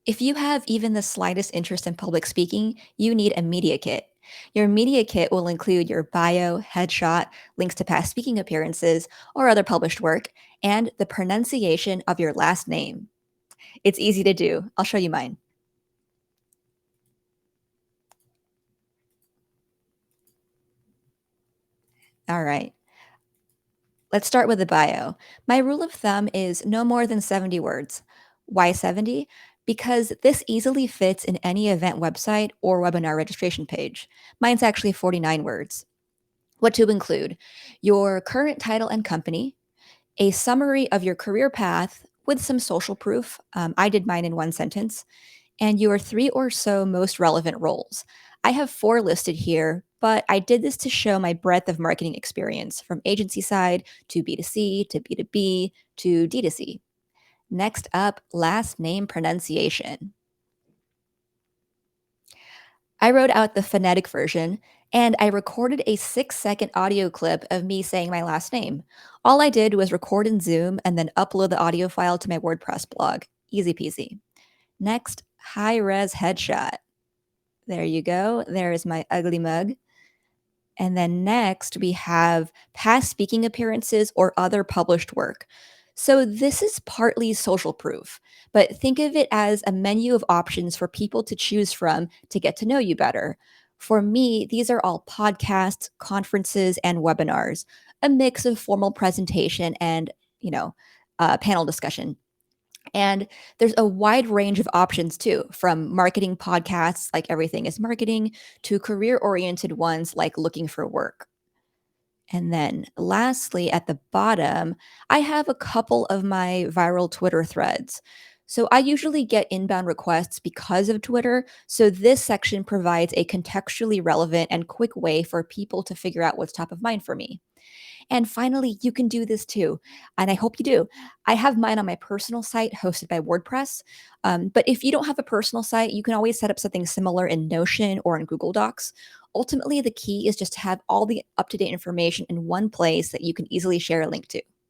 If you have even the slightest interest in public speaking, you need a media kit. Your media kit will include your bio, headshot, links to past speaking appearances or other published work, and the pronunciation of your last name. It's easy to do. I'll show you mine. All right. Let's start with the bio. My rule of thumb is no more than 70 words. Why 70? Because this easily fits in any event website or webinar registration page. Mine's actually 49 words. What to include: your current title and company, a summary of your career path with some social proof. I did mine in one sentence, and your three or so most relevant roles. I have four listed here, but I did this to show my breadth of marketing experience from agency side to B2C to B2B to D2C. Next up, last name pronunciation. I wrote out the phonetic version and I recorded a 6-second audio clip of me saying my last name. All I did was record in Zoom and then upload the audio file to my WordPress blog. Easy peasy. Next, high res headshot. There you go. There is my ugly mug. And then next, we have past speaking appearances or other published work. So this is partly social proof, but think of it as a menu of options for people to choose from to get to know you better. For me, these are all podcasts, conferences, and webinars, a mix of formal presentation and, panel discussion. And there's a wide range of options too, from marketing podcasts like Everything is Marketing to career oriented ones like Looking for Work. And then lastly, at the bottom, I have a couple of my viral Twitter threads. So I usually get inbound requests because of Twitter. So this section provides a contextually relevant and quick way for people to figure out what's top of mind for me. And finally, you can do this too. And I hope you do. I have mine on my personal site hosted by WordPress. But if you don't have a personal site, you can always set up something similar in Notion or in Google Docs. Ultimately, the key is just to have all the up to date information in one place that you can easily share a link to.